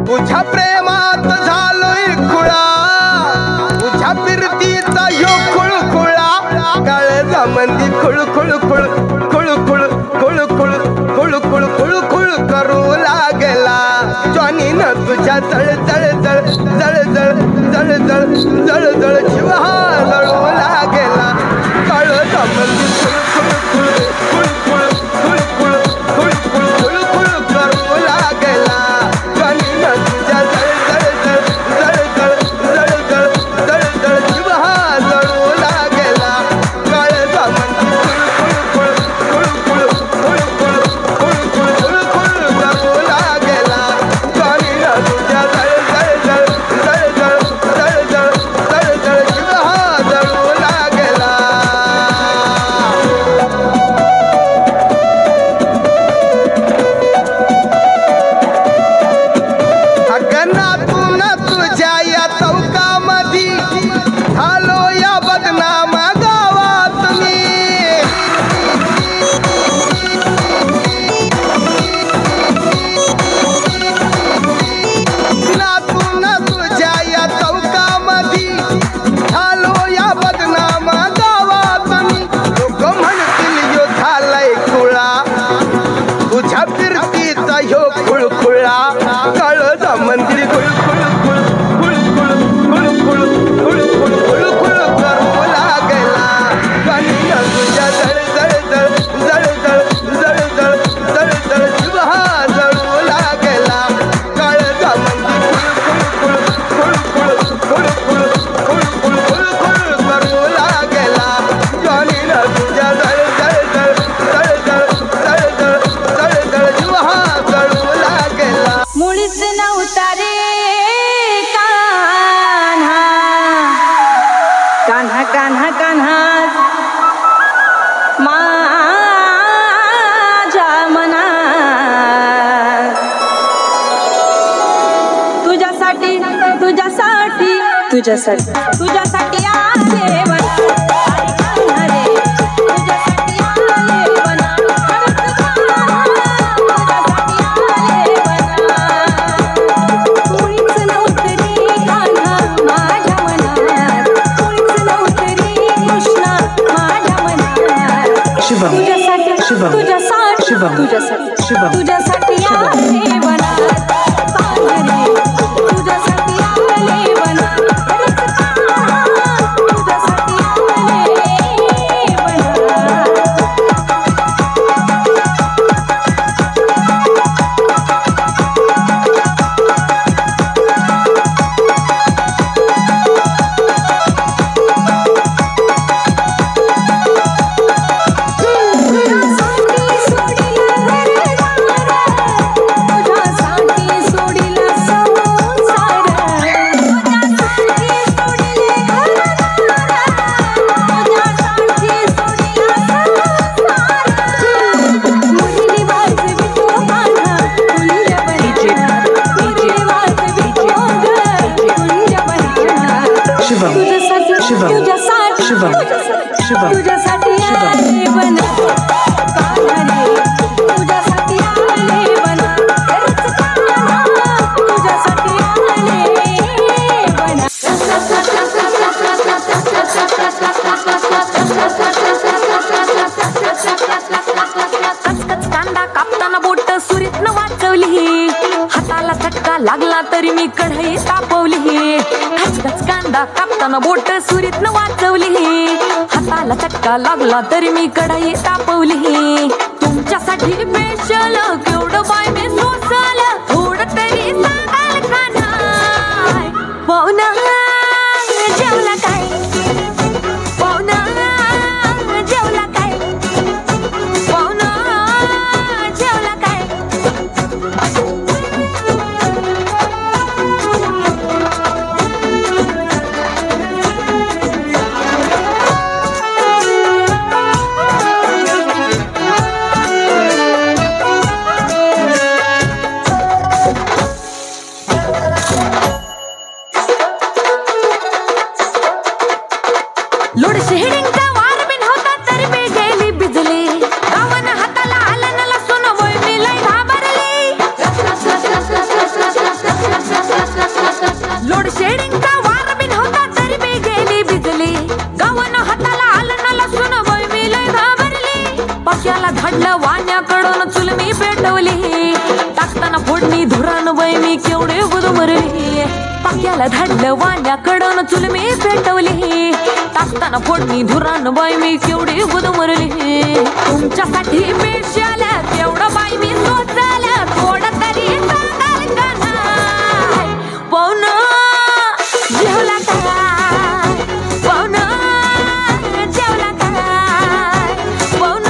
तुझ्या प्रेमात झालोय खुळा, तुझ्या फिरतीचा यो खुळखुळा, काळजामंदी खुळखुळ खुळ खुळखुळ खुळखुळ खुळखुळ खुळखुळ करू लागला. जॉनीनं तुझ्या जळजळ जळजळ जळजळ जळजळ जीव हा जळू लागला. काळजामंदी खुळखुळ खुळ खुळखुळ खुळखुळ खुळखुळ खुळखुळ करू लागला. मंदिर खुळखुळ खुळ खुळखुळ खुळखुळ खुळखुळ खुळखुळ करू लागला. जॉनीनं तुझ्या जळजळ जळजळ जळजळ जळजळ जीव हा जळू लागला. काळजामंदी खुळखुळ खुळखुळ खुळखुळ खुळखुळ खुळखुळ करू लागला. जॉनीनं तुझ्या जळजळ जळजळ जळजळ जळजळ जीव हा जळू लागला. मुळीच नव्हता रे कान्हा, कान्हा कान्हा कान्हा माझ्या मनात. तुझ्यासाठी तुझ्यासाठी तुझ्यासाठी तुझ्यासाठी आले वनात. कान्हा रे तुझ्यासाठी आले वनात. शुभम शुभम शुभम शुभम तुझ्यासाठी आले वनात. कान्हा रे तुझ्यासाठी आले वनात. तुझ्यासाठी आले वनात. शुभम शुभम तुझ्यासाठी आले वनात. कान्हा रे तुझ्यासाठी आले वनात. तुझ्यासाठी आले वनात. कचकच कांदा कापताना बोट सुरीतनं वाचवली. हाताला चटका लागला तरी मी कढई तापवली. खचखच कांदा कापताना बोट सुरीतनं वाचवली. हाताला चटका लागला तरी मी कढई तापवली. तुमच्यासाठी स्पेशल केवढं बाय मी सोसल. थोडं तरी सांगाल का नाही. पाहुणा जेवला काय, पाहुणा जेवला काय, पाहुणा जेवला काय. धाडलं वाण्याकडून चूल मी पेटवली टाकताना फोडणी धुरान बाई मी केवढे गुदमरली पाक्याला धाडलं वाण्याकडून चूल मी पेटवली टाकताना फोडणी धुरान बाई मी केवढी गुदमरली तुमच्यासाठी पेशाला तेवढं बाई मी सोचायला थोडं तरी सांगाल का नाही पाहुण जेवला काय पाहुण जेवला काय पाहुण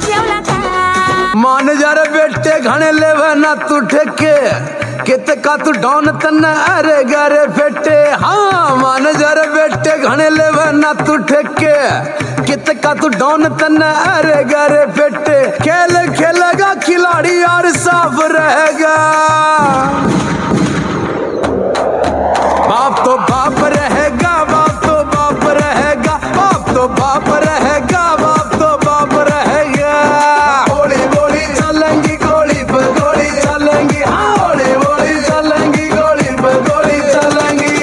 जेवला काय मान जरा बेटे घणे लेवे ना तू ठेके कित का तू डॉन तन अरे गरे फेटे हाँ मान जरा बेटे घणे लेवे ना तू ठेके कित का तू डॉन तन अरे गरे फेटे खेल खेलेगा खिलाड़ी और साफ रहेगा बाप तो बाप रहेगा बाप तो बाप रहेगा बाप तो बाप रहेगा बाप तो बाप रहेगा गोली गोली चलेंगी गोली पर गोली चलेंगी हाँ गोली गोली चलेंगी गोली पर गोली चलेंगी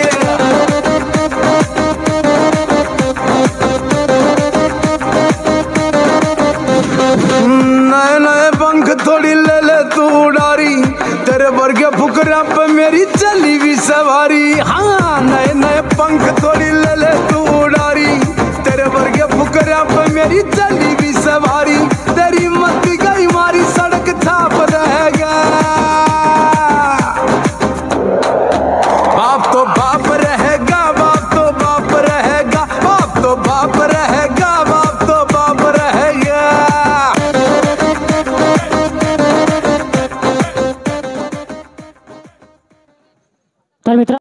नए नए पंख थोड़ी ले ले तू उड़ारी तेरे वर्गे फुकरा पे मेरी चली भी सवारी हाँ नए नए पंख थोड़ी ले ले तू उड़ारी तेरे वर्गे फुकरा पे मेरी चली भी सवारी तेरी मत गई मारी सड़क छाप रहेगा बाप तो बाप रहेगा बाप तो बाप रहेगा बाप तो बाप रहेगा